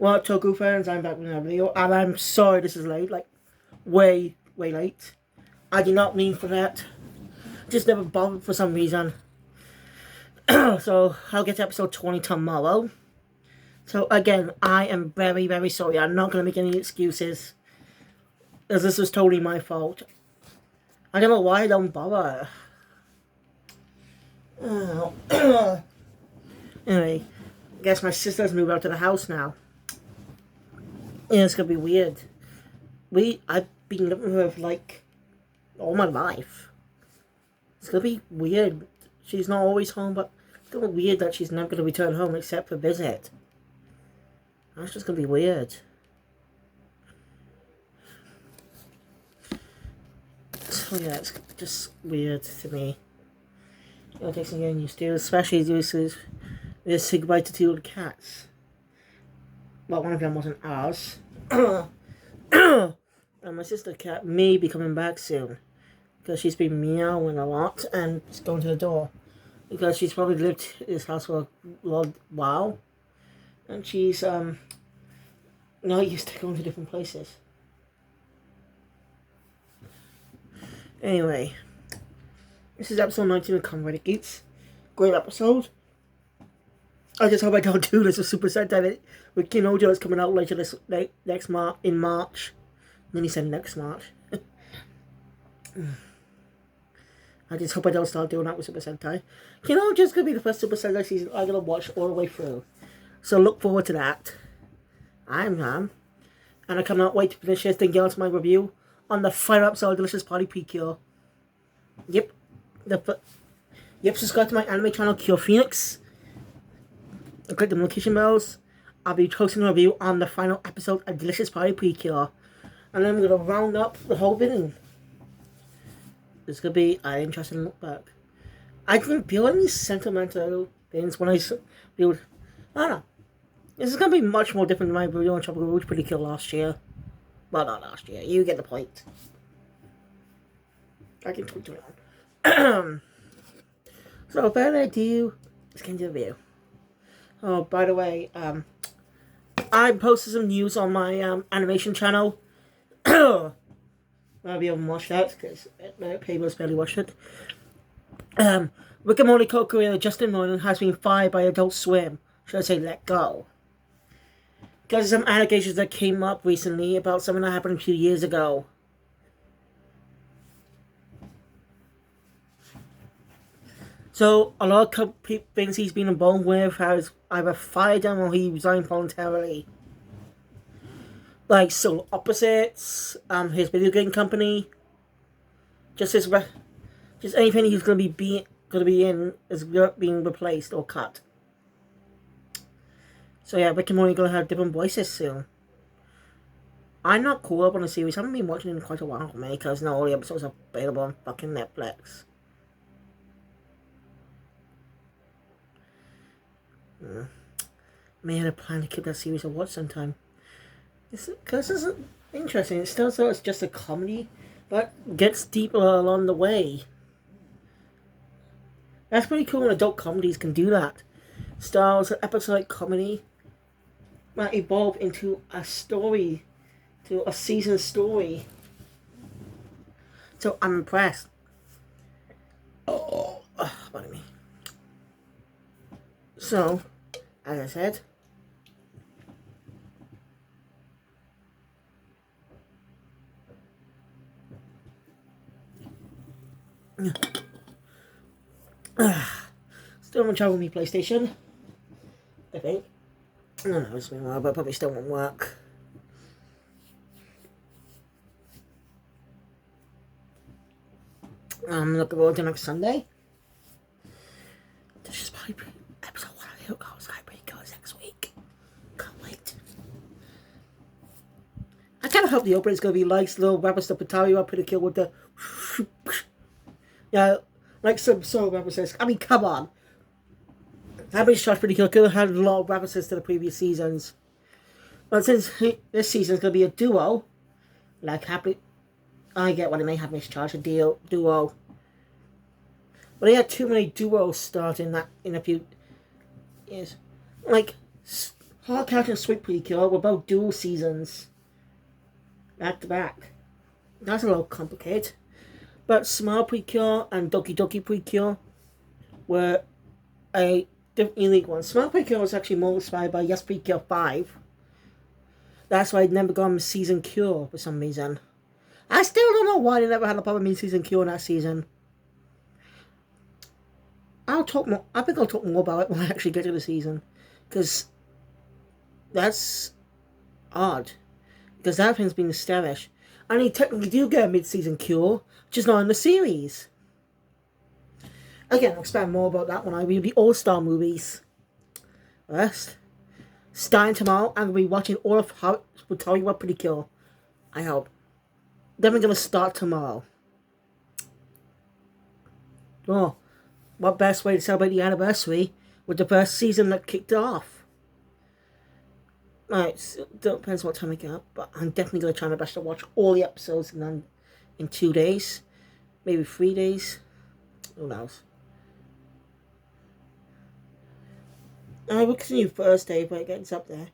Well, Toku fans, I'm back with another video, and I'm sorry this is late, like, way late. I did not mean for that. Just never bothered for some reason. So, I'll get to episode 20 tomorrow. So, again, I am very sorry. I'm not going to make any excuses. As this was totally my fault. I don't know why I don't bother. Anyway, I guess my sister's moved out to the house now. Yeah, it's gonna be weird. I've been living with her like all my life. It's gonna be weird. She's not always home, but it's gonna be weird that she's never gonna return home except for visit. That's just gonna be weird. So yeah, it's just weird to me. It'll take some getting used to, especially as we say goodbye to two of the cats. Well, one of them wasn't ours. And my sister cat may be coming back soon. Because she's been meowing a lot and just going to the door. Because she's probably lived in this house for a long while. And she's not used to going to different places. Anyway. This is episode 19 of Kamen Geats. Great episode. I just hope I don't do this with Super Sentai with Kinojo that's coming out later in March. And then he said next March. I just hope I don't start doing that with Super Sentai. Kinojo's gonna be the first Super Sentai season I'm gonna watch all the way through. So look forward to that. I'm And I cannot wait to finish this and get on to my review on the final episode of Delicious Party Precure. Yep. Subscribe to my anime channel, Cure Phoenix. And click the notification bells. I'll be posting a review on the final episode of Delicious Party Precure. And then I'm going to round up the whole thing. It's going to be an interesting look back. I didn't feel any sentimental things when I viewed. I don't know. This is going to be much more different than my video on Tropical Rouge Precure last year. Well, not last year. You get the point. I can talk to it on. So, without ado, let's get into the review. Oh, by the way, I posted some news on my animation channel. I'll be able to watch that because my papers barely watched it. Rick and Morty co-creator Justin Roiland has been fired by Adult Swim. Should I say let go? Because of some allegations that came up recently about something that happened a few years ago. So, a lot of things he's been involved with has either fired him or he resigned voluntarily. Like Solar Opposites, his video game company. Just anything he's gonna be in is being replaced or cut. So yeah, Rick and Morty are gonna have different voices soon. I'm not caught up on the series. I haven't been watching it in quite a while, man, because not all the episodes are available on fucking Netflix. May have a plan to keep that series a watch sometime. Because this is interesting. It starts out as just a comedy, but gets deeper along the way. That's pretty cool when adult comedies can do that. Stars an episodic comedy might evolve into a story, to a season story. So I'm impressed. Pardon me. So, as I said, still on travel with me PlayStation, I think. I don't know, it's been a while, but probably still won't work. I'm looking forward to next Sunday. This is probably episode 1 of the Hook goes next week. Can't wait. I kind of hope the opening's going to be like little rappers to Patario up in the kill with the. Yeah, like some sort of references. I mean, come on. That bitch shot's pretty cool. Could have had a lot of references to the previous seasons. But since this season's going to be a duo, like happy. I get what it may have mischarged a duo. But they had too many duos starting that in a few years. Like, Hard Couch and Sweet Precure were both dual seasons, back to back. That's a little complicated. But Smile Precure and Doki Doki Precure were a unique one. Smile Precure was actually more inspired by Yes Precure 5. That's why it never got a season cure for some reason. I still don't know why they never had a proper mid-season cure in that season. I'll talk more. I think I'll talk more about it when I actually get to the season, because that's odd. Because that thing's been stylish, and they technically do get a mid-season cure, just not in the series. Again, I'll expand more about that when I review the All-Star movies. First, starting tomorrow, I'm going to be watching all of how we'll tell you what Pretty Kill. I hope. Then we're going to start tomorrow. Oh, what best way to celebrate the anniversary with the first season that kicked off? Right, so it depends what time I get up, but I'm definitely going to try my best to watch all the episodes in 2 days. Maybe 3 days. Who knows? I will continue Thursday when it gets up there.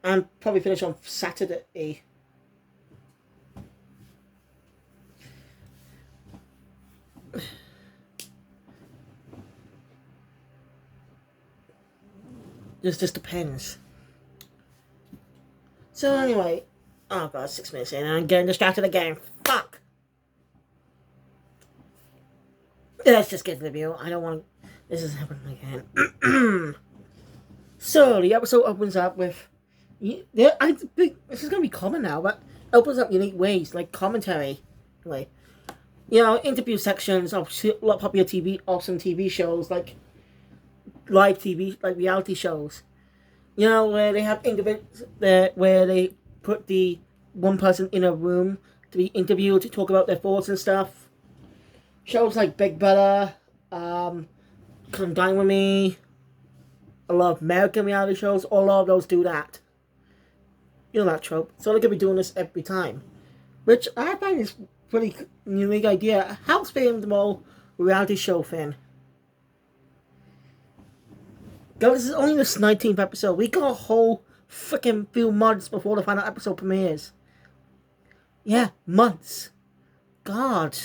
And probably finish on Saturday. This just depends. So anyway, oh god, 6 minutes in and I'm getting distracted again. Fuck! Let's just get to the review. I don't want to... This is happening again. So, the episode opens up with... Yeah, this is going to be common now, but it opens up unique ways, like commentary. Anyway, you know, interview sections of popular TV, awesome TV shows, like live TV, like reality shows. You know, where they have individuals where they put the one person in a room to be interviewed to talk about their thoughts and stuff. Shows like Big Brother, Come Dine With Me, a lot of American reality shows, a lot of those do that. You know that trope. So they're going to be doing this every time. Which I find is a pretty unique idea. Helps fame the whole reality show thing. Guys, this is only this 19th episode. We got a whole freaking few months before the final episode premieres. Yeah, months. God.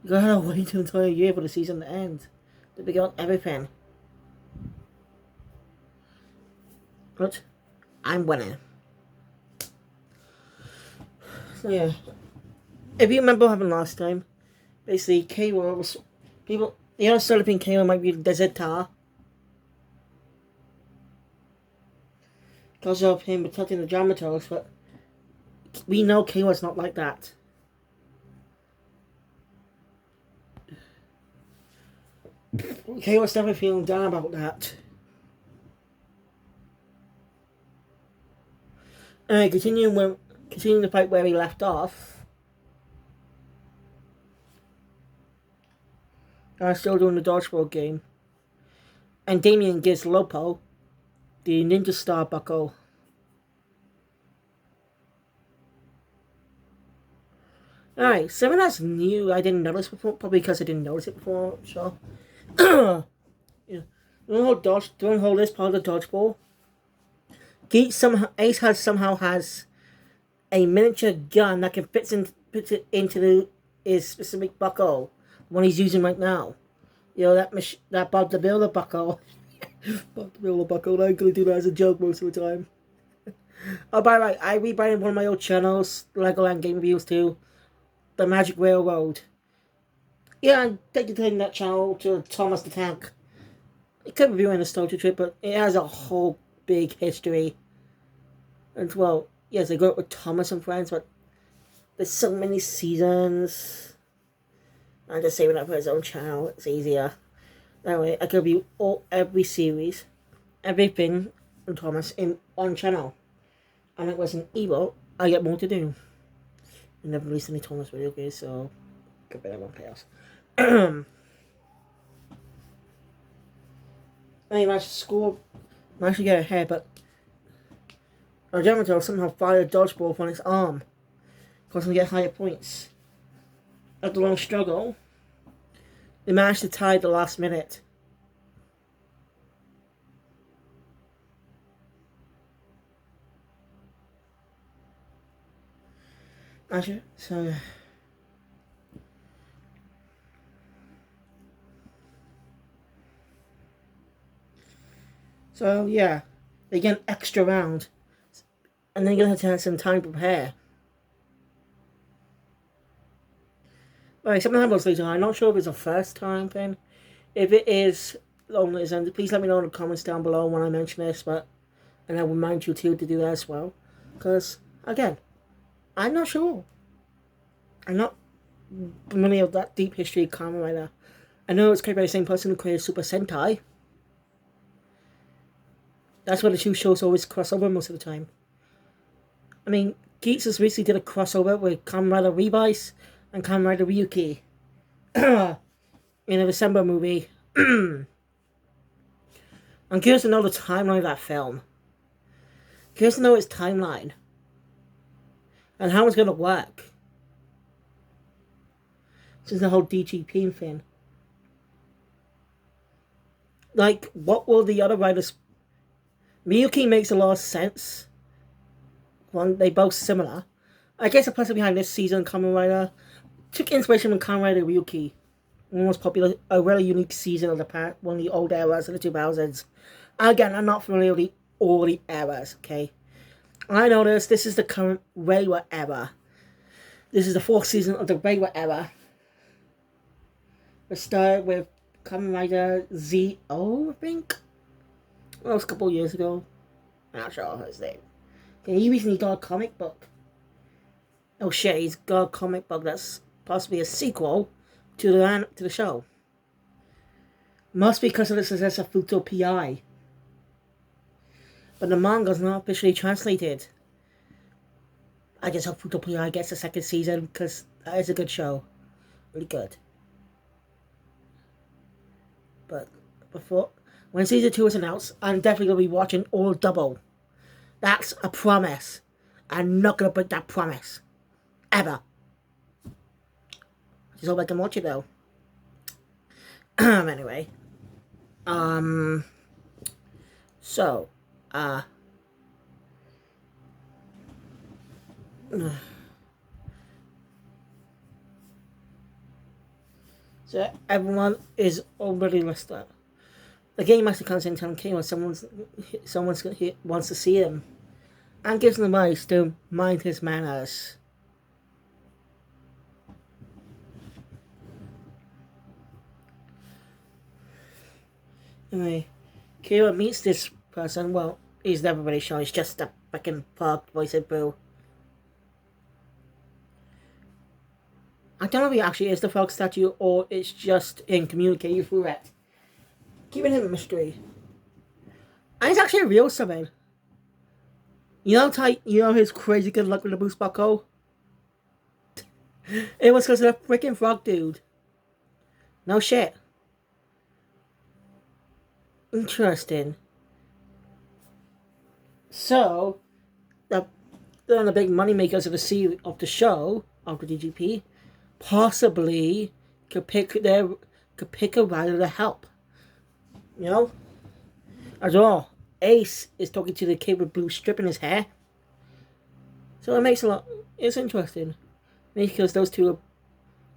You gotta wait until a year for the season to end. To begin on everything. But I'm winning. So yeah. If you remember what happened last time, basically K-War was... People... You know, started thinking K-War might be the Desert Tar. Because of him protecting the Dramatos, but we know K-War's not like that. K-War's never feeling down about that. Continuing the fight where we left off. Still doing the dodgeball game. And Damien gives Lopo the Ninja Star buckle. Alright, something that's new I didn't notice before, probably because I didn't notice it before, so. Yeah. Doing all this part of the dodgeball. Geats somehow has a miniature gun that can fit it into his specific buckle, the one he's using right now. You know, that Bob the Builder buckle. Bob the Builder buckle, I'm going to do that as a joke most of the time. Oh, by the way, I rebranded one of my old channels, Legoland Game Reviews too, The Magic Railroad. Yeah, I'm dedicating that channel to Thomas the Tank. It could review a nostalgia trip, but it has a whole big history. And well, yes, I grew up with Thomas and friends, but there's so many seasons. I'm just saving up for his own channel. It's easier. Anyway, I could review every series, everything on Thomas in one channel. And it wasn't evil. I get more to do. I never released any Thomas video games, so could be that one chaos. I managed to get ahead, but Argento somehow fired a dodgeball from his arm, causing him to get higher points. After a long struggle, they managed to tie at the last minute. Actually, so yeah, they get an extra round, and then you're gonna have to have some time to prepare. Alright, something happens later. I'm not sure if it's a first time thing. If it is, please let me know in the comments down below when I mention this. But and I will remind you too to do that as well, because again, I'm not sure. I'm not familiar with that deep history of Kamen Rider. I know it's created by the same person who created Super Sentai. That's why the two shows always cross over most of the time. I mean, Geats just recently did a crossover with Kamen Rider Revice and Kamen Rider Ryuki in a December movie. I'm curious to know the timeline of that film. Curious to know its timeline and how it's going to work. Since the whole DGP thing. Like, what will the other writers... Miyuki makes a lot of sense. One, they both similar. I guess the person behind this season, Kamen Rider, took inspiration from Kamen Rider Ryuki. One most popular, a really unique season of the past, one of the old eras of the 2000s. Again, I'm not familiar with all the eras, okay? I know this is the current Reiwa era. This is the fourth season of the Reiwa era. We started with Kamen Rider Z.O, I think? Well, it was a couple of years ago. I'm not sure his name. Okay, he recently got a comic book. Oh shit, he's got a comic book that's possibly a sequel to the show. Must be because of the success of Futo PI. But the manga's not officially translated. I just hope Futo PI gets a second season because that is a good show. Really good. But when season 2 is announced, I'm definitely going to be watching all double. That's a promise. I'm not going to break that promise. Ever. Just hope I can watch it though. Anyway. So, so everyone is already listed. The game master comes in telling King when someone wants to see him, and gives him advice to mind his manners. Anyway, Kira meets this person. Well, he's never really shown. He's just a fucking fuck voice of boo. I don't know if he actually is the frog statue or it's just him communicating through it. Keeping him a mystery. And it's actually a real summon. You know his crazy good luck with the boost buckle? It was because of the freaking frog dude. No shit. Interesting. So, the big money makers of the show of the DGP possibly could pick a rider to help. You know? As well, Ace is talking to the kid with blue strip in his hair. So it makes a lot. It's interesting. Because those two are.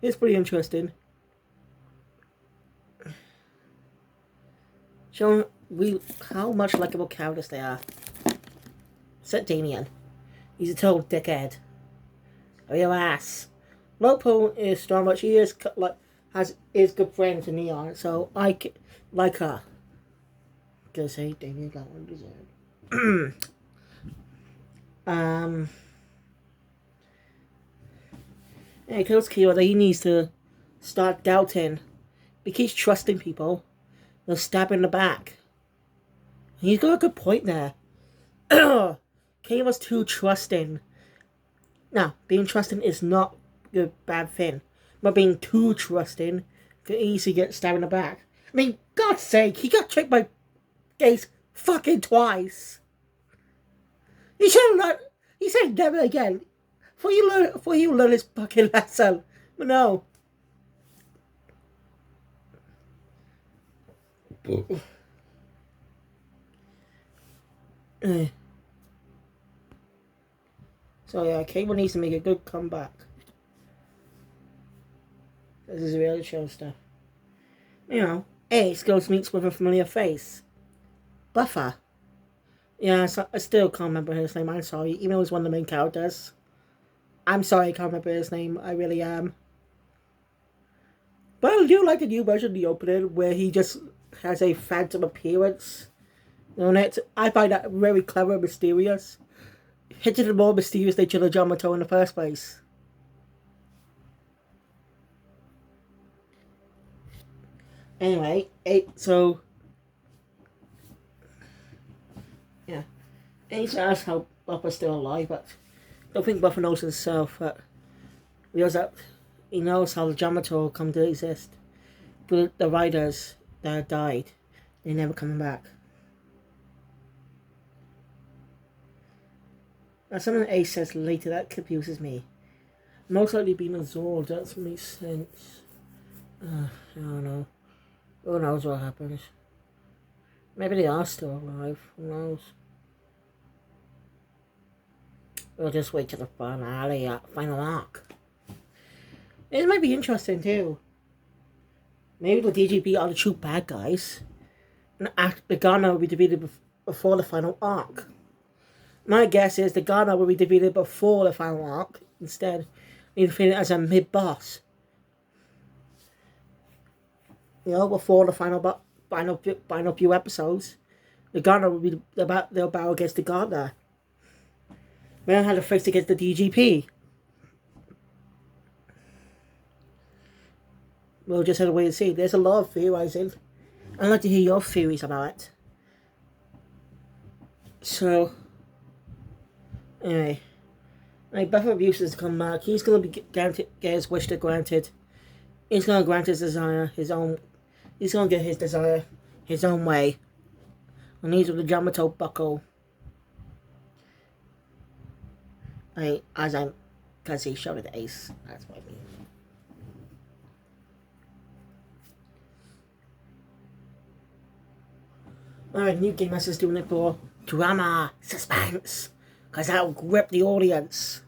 It's pretty interesting. Showing how much likable characters they are. Except Damien. He's a total dickhead. A real ass. Lopo is strong, but she is is good friend to Neon, so I like her. Because hey, Damien got one deserved. And it tells Kira that he needs to start doubting. He keeps trusting people. They'll stab in the back. And he's got a good point there. Kira's too trusting. Now, being trusting is not a bad thing. But being too trusting can easily get stabbed in the back. I mean, God's sake, he got tricked by Gates fucking twice. He should have learned. He said never again. Before you learn his fucking lesson. But no. So yeah, Cable needs to make a good comeback. This is reality show stuff. You know, Ace goes meets with a familiar face. Buffer. Yeah, so I still can't remember his name. I'm sorry. Even though he's one of the main characters. I'm sorry I can't remember his name. I really am. But I do like the new version of the opening where he just has a phantom appearance on it. I find that very clever and mysterious. Hinting the more mysterious nature of Yamato in the first place. Anyway, so yeah. Ace asks how Buffer's still alive, but I don't think Buffer knows himself, but realize that he knows how the Yamato come to exist. But the riders that died, they're never coming back. Now something Ace says later that confuses me. Most likely being absorbed, that makes sense. I don't know. Who knows what happens? Maybe they are still alive. Who knows? We'll just wait till the final arc. It might be interesting too. Maybe the DGB are the true bad guys. And the Ghana will be defeated before the final arc. My guess is the Ghana will be defeated before the final arc. Instead, being defeated as a mid-boss. You know, before the final few episodes, the Ghana will be they'll battle against the Ghana. We don't have to face against the DGP. We'll just have to wait and see. There's a lot of theorizing. I'd like to hear your theories about it. So, anyway, Buffer refuses to come back. He's going to be get his wish granted. He's going to grant his desire, he's going to get his desire his own way. And he's with the Yamato buckle. Because he showed it to Ace. That's what I mean. Alright, new Game Master's doing it for drama, suspense, because that'll grip the audience.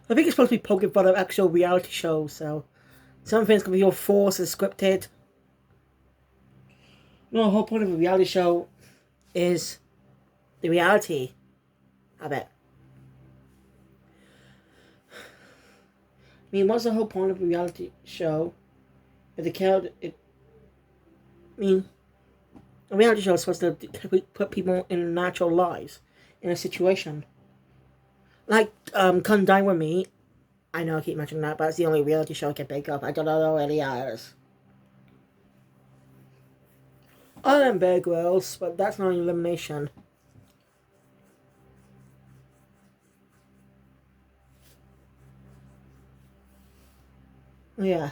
I think it's supposed to be poking fun of actual reality shows, so some things can be all forced and scripted. No, the whole point of a reality show is the reality of it. I mean, what's the whole point of a reality show? If a reality show is supposed to put people in natural lives, in a situation. Like, Come Dine With Me. I know I keep mentioning that, but it's the only reality show I can pick up. I don't know any others. Other than Bear Grylls, but that's not an elimination. Yeah.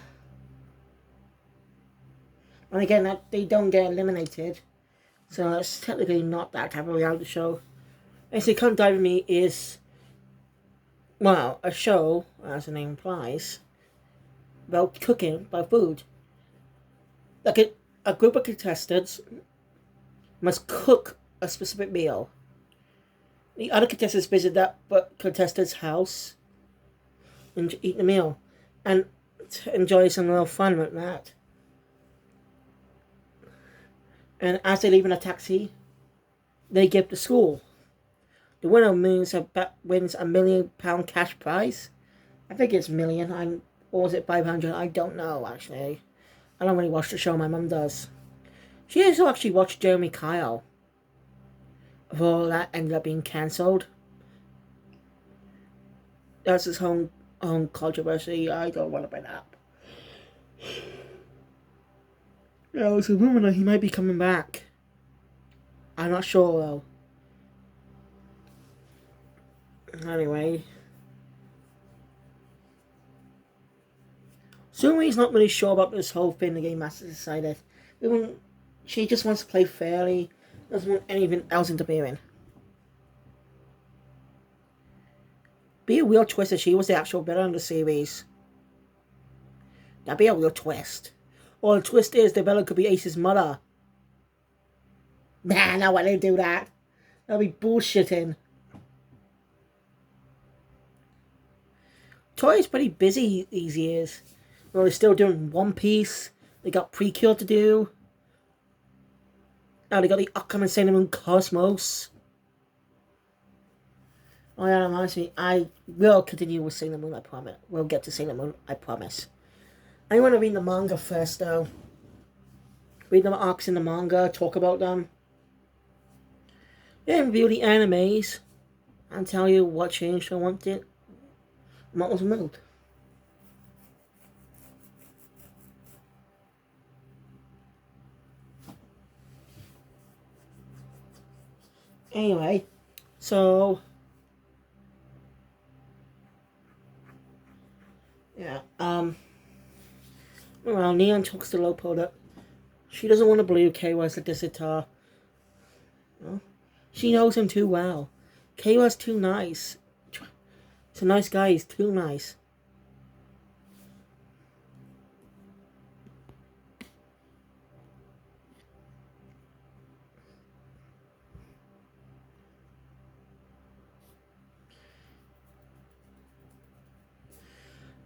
And again, they don't get eliminated. So it's technically not that type of reality show. Basically, Come Dine With Me is, well, a show, as the name implies, about cooking, about food. Like a group of contestants must cook a specific meal. The other contestants visit that contestant's house and eat the meal. And enjoy some little fun with that. And as they leave in a taxi, they give to school. The winner wins a £1 million cash prize. I think it's million. Or was it 500? I don't know, actually. I don't really watch the show. My mum does. She also actually watched Jeremy Kyle. Before that ended up being cancelled. That's his own controversy. I don't want to bring that up. Yeah, it's a rumor that he might be coming back. I'm not sure though. Anyway. Sumi's not really sure about this whole thing the Game Master decided. She just wants to play fairly. Doesn't want anything else interfering. Be a real twist if she was the actual villain of the series. That'd be a real twist. Or the twist is the villain could be Ace's mother. Nah, no, I didn't do that. That'd be bullshitting. Toei is pretty busy these years. They're still doing One Piece. They got Precure to do. Now they got the upcoming Sailor Moon Cosmos. Oh yeah, honestly, I will continue with Sailor Moon, I promise. We'll get to Sailor Moon, I promise. I want to read the manga first, though. Read the arcs in the manga, talk about them. Yeah, review the animes. And tell you what changed I wanted. What was removed. Anyway, so yeah, well, Neon talks to Lopo that she doesn't want to believe K.Y.'s a dissiter. No? She knows him too well. K.Y.'s too nice. He's a nice guy, he's too nice.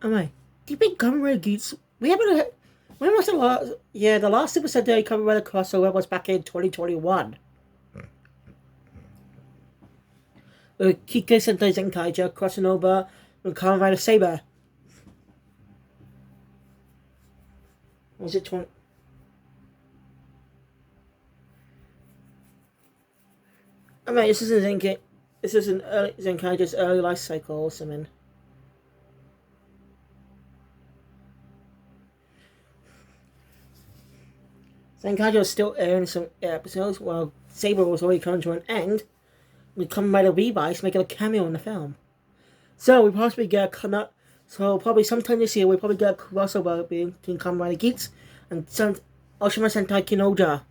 Alright. Do you think Kamen Rider Geats... We haven't... When was the last... Yeah, the last Super Sentai Kamen Rider crossover was back in 2021. Kike Sentai Zenkaija crossing over with Kamen Rider Saber. Was it 20... I mean, this isn't Zenkai... This isn't Zenkaija's early life cycle or something. Zenkaija was still airing some episodes while Saber was already coming to an end. We Kamen Rider Revice making a cameo in the film. So we possibly get a probably sometime this year we'll probably get a crossover between Kamen Rider Geats and Oshima Sentai Kinoja.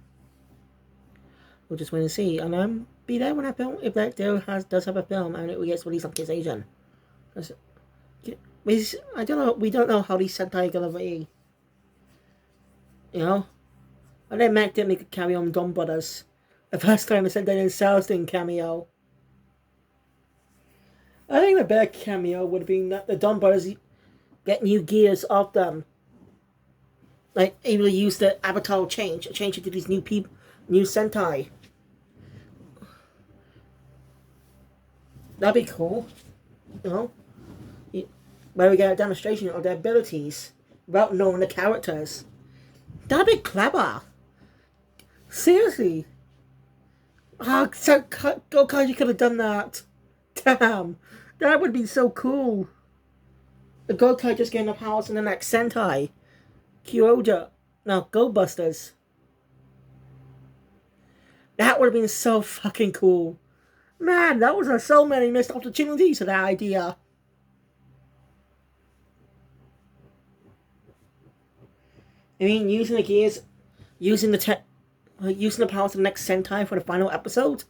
We'll just wait and see, and be there when that film, if that does have a film and it gets released on Kids Asian. I don't know. We don't know how these Sentai are gonna be. You know, and then Mac didn't make a cameo on Don Brothers. The first time the Sentai themselves didn't cameo. I think the better cameo would have been that the Don Brothers get new gears off them. Like, able to use the avatar change it to these new Sentai. That'd be cool. You know? Where we get a demonstration of their abilities without knowing the characters. That'd be clever. Seriously. So Gokai could have done that. Damn. That would be so cool. The Gokai just getting the powers in the next Sentai. Kyoja. No, Go Busters. That would have been so fucking cool. Man, that was so many missed opportunities for that idea. I mean, using the gears, using the powers of the next Sentai for the final episode.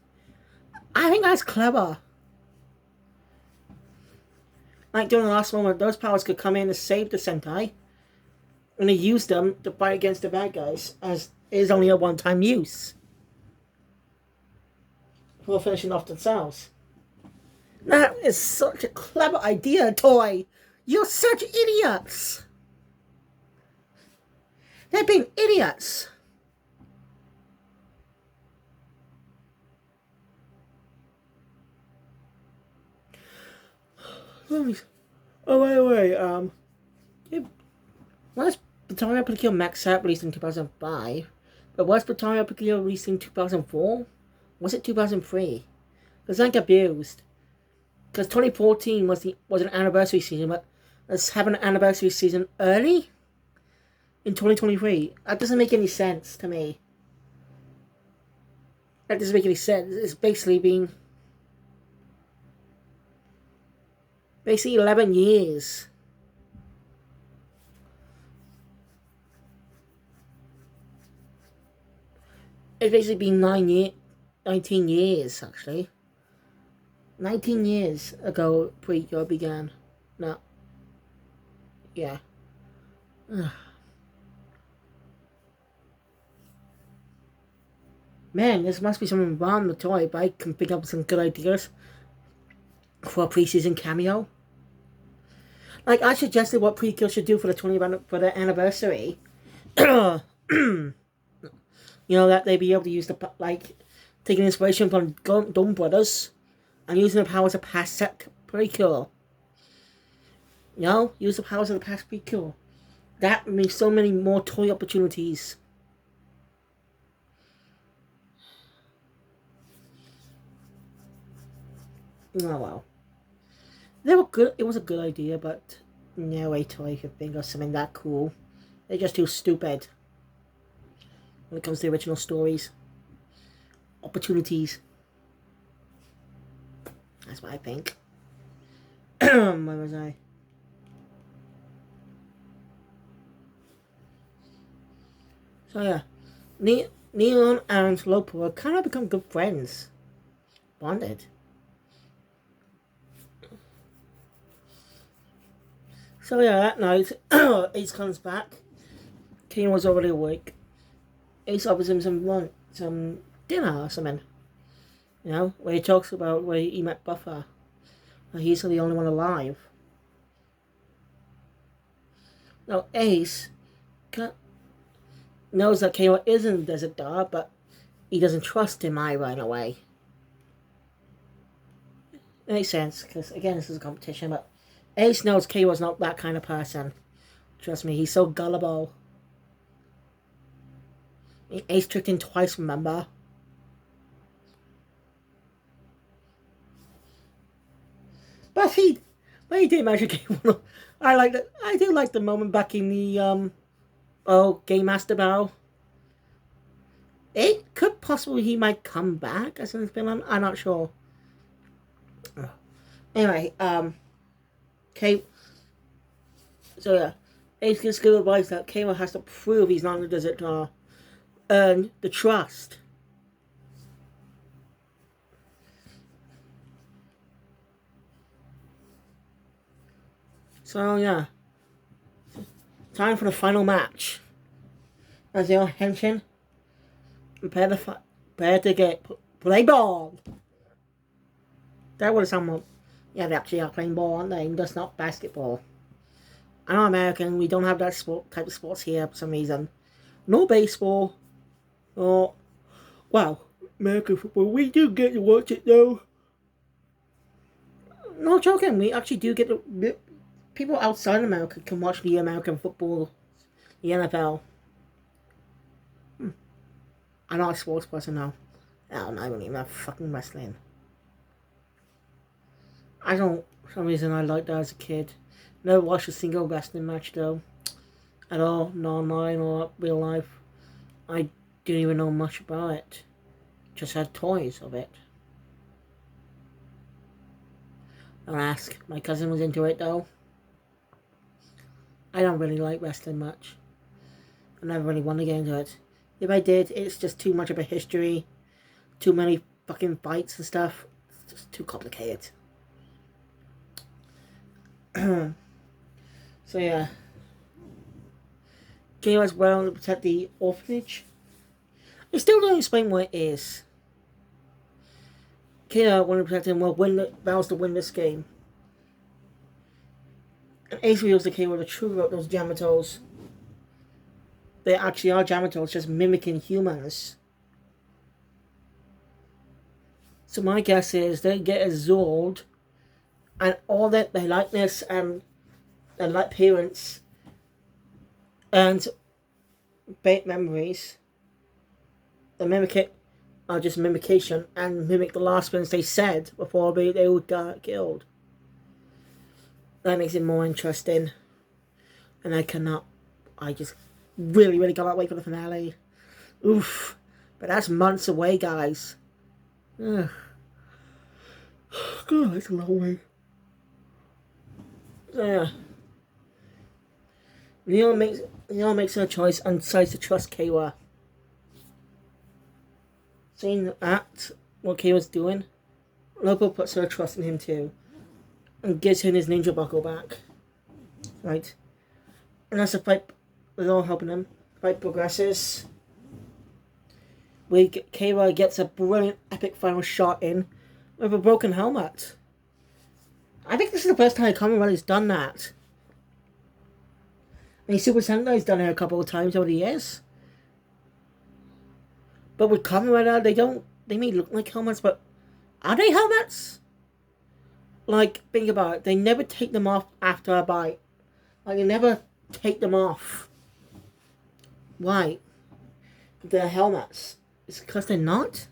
I think that's clever. Like during the last moment, those powers could come in and save the Sentai, and they use them to fight against the bad guys, as it is only a one-time use. Before finishing off themselves. That is such a clever idea, Toy. You're such idiots. They've been idiots. Oh, wait. Was Battalion Particular Max Out released in 2005? But was Battalion Particular released in 2004? Was it 2003? Because that got abused. Because 2014 was an anniversary season, but let's have an anniversary season early in 2023. That doesn't make any sense to me. That doesn't make any sense. It's basically 11 years. It's basically been 19 years, actually. 19 years ago, Pre-Go began. No. Yeah. Man, this must be something wrong with Toy, but I can pick up some good ideas for a pre-season cameo. Like, I suggested what Precure should do for the 20th for the anniversary. You know, that they be able to use the, like, taking inspiration from Dome Brothers and using the powers of past set Precure. You know, use the powers of the past Precure. That means so many more toy opportunities. Oh well. They were good. It was a good idea, but no way toy could think of something that cool. They're just too stupid when it comes to the original stories. Opportunities. That's what I think. Where was I? So yeah, Neon and Lopo kind of become good friends. Bonded. So yeah, that night, Ace comes back. King was already awake. Ace offers him some dinner or something. You know, where he talks about where he met Buffer. He's the only one alive. Now Ace knows that Kano isn't Desert Dog, but he doesn't trust him either in a way. It makes sense, because again, this is a competition, but Ace knows Kano's not that kind of person. Trust me, he's so gullible. Ace tricked him twice, remember? But he did manage to get one. I do like the moment back in the Game Master Battle. It could possibly he might come back as an villain. I'm not sure. Anyway, okay. So yeah, Ace gives good advice that Kano has to prove he's not in the desert to earn the trust. So yeah, time for the final match. As your henshin, prepare to get play ball. That would sound. Yeah, they actually are playing ball, aren't they? Just not basketball. I know American, we don't have that type of sports here for some reason. No baseball. Oh, wow, American football. We do get to watch it though. No joking, we actually do get to. People outside America can watch the American football, the NFL. I'm not a sports person now. Oh, no, I don't even have fucking wrestling. I don't, for some reason, I liked that as a kid. Never watched a single wrestling match though. At all, not online or real life. I didn't even know much about it. Just had toys of it. Don't ask. My cousin was into it though. I don't really like wrestling much. I never really wanted to get into it. If I did, it's just too much of a history. Too many fucking fights and stuff. It's just too complicated. So yeah. Kano as well to protect the orphanage. I still don't explain what it is. Kano wanted to protect him vows to win this game. And Ace reveals to Kano the truth about those Jamatos. They actually are Jamatos, just mimicking humans. So my guess is they get absorbed, and all that their likeness and their appearance and bait memories, the mimic it are just mimication and mimic the last ones they said before they all got killed. That makes it more interesting, and I just really cannot wait for the finale. Oof, but that's months away, guys. Ugh. God, that's a long way. So yeah. Leon makes her choice and decides to trust Kayla. Seeing that what Kayla's doing, Lobo puts her trust in him too. And gives him his ninja buckle back. Right. And as the fight is all helping him, the fight progresses. Kayla gets a brilliant epic final shot in with a broken helmet. I think this is the first time Kamen Rider's done that. I mean, Super Sendai's done it a couple of times over the years. But with Kamen Rider, they may look like helmets, but are they helmets? Like, think about it, they never take them off after a bite. Like, they never take them off. Why? They're helmets. It's because they're not?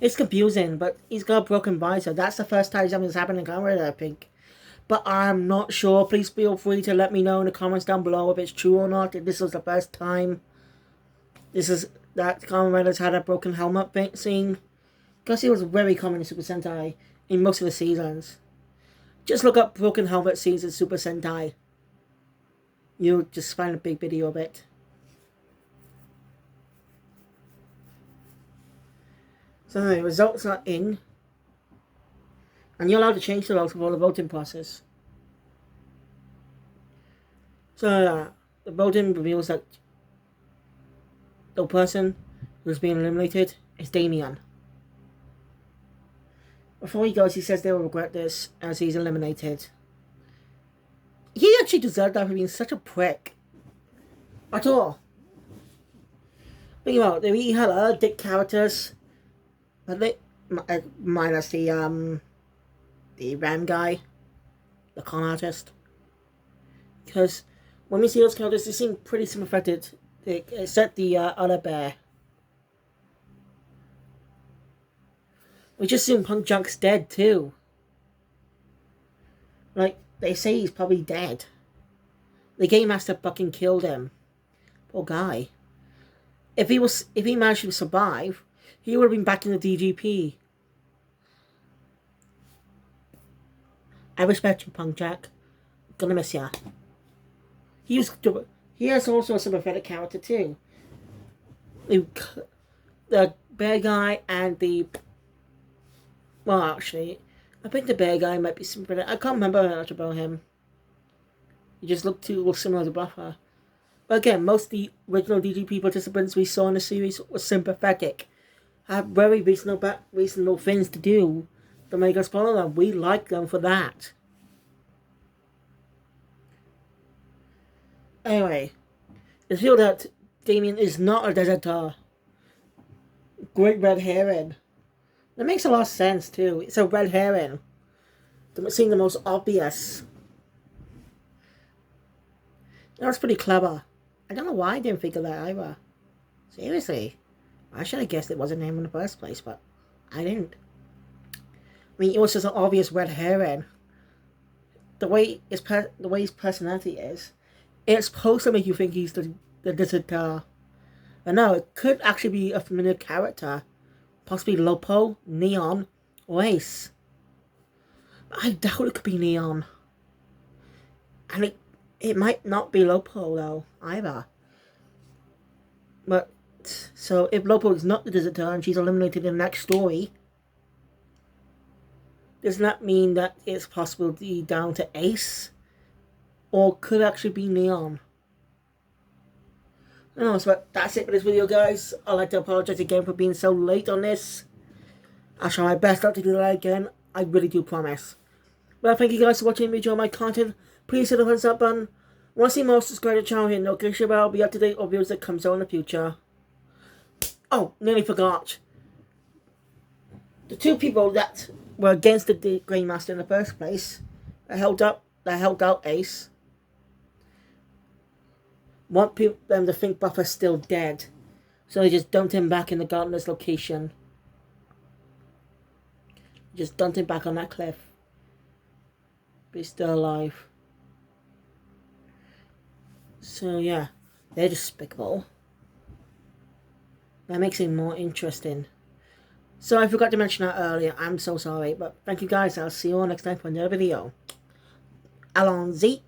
It's confusing, but he's got a broken visor. That's the first time something's happened in Kamen Rider, I think. But I'm not sure. Please feel free to let me know in the comments down below if it's true or not. If this was the first time that Kamen Rider's had a broken helmet scene. Because it was very common in Super Sentai in most of the seasons. Just look up broken helmet scenes in Super Sentai. You'll just find a big video of it. So anyway, results are in. And you're allowed to change the results before the voting process. So the voting reveals that the person who's being eliminated is Damien. Before he goes, he says they will regret this as he's eliminated. He actually deserved that for being such a prick. At all. Think about it, they really had other dick characters. But they, minus the Ram guy. The con artist. Because when we see those characters, they seem pretty sympathetic. Except the other bear. We just assume Punk Junk's dead too. Like, they say he's probably dead. The Game Master fucking killed him. Poor guy. If he managed to survive, he would have been back in the DGP. I respect you, Punk Jack. Gonna miss ya. He is also a sympathetic character too. The bear guy and the... Well, actually, I think the bear guy might be sympathetic. I can't remember much about him. He just looked too similar to Buffer. But again, most of the original DGP participants we saw in the series were sympathetic. Have very reasonable things to do to make us follow them. We like them for that. Anyway, it's revealed that Damien is not a deserter. Great red herring. That makes a lot of sense too. It's a red herring. Seeing the most obvious. That was pretty clever. I don't know why I didn't think of that either. Seriously. I should have guessed it wasn't him in the first place, but I didn't. I mean, it was just an obvious red herring. The way his personality is, it's supposed to make you think he's the deserter. But no, it could actually be a familiar character. Possibly Lopo, Neon, or Ace. But I doubt it could be Neon. And it might not be Lopo though, either. But, so if Lopo is not the deserter and she's eliminated in the next story, does that mean that it's possible to be down to Ace? Or could actually be Neon? I don't know, so that's it for this video, guys. I'd like to apologize again for being so late on this. I'll try my best not to do that again. I really do promise. Well, thank you guys for watching. If you enjoy my content, please hit the thumbs up button. Want to see more, subscribe to the channel, hit the notification bell, be up to date on videos that comes out in the future. Oh, nearly forgot. The two people that were against the Grey Master in the first place, that held out Ace, want them to think Buffer's still dead. So they just dumped him back in the gardener's location. Just dumped him back on that cliff. But he's still alive. So yeah, they're despicable. That makes it more interesting. So I forgot to mention that earlier. I'm so sorry. But thank you guys. I'll see you all next time for another video. Allons-y.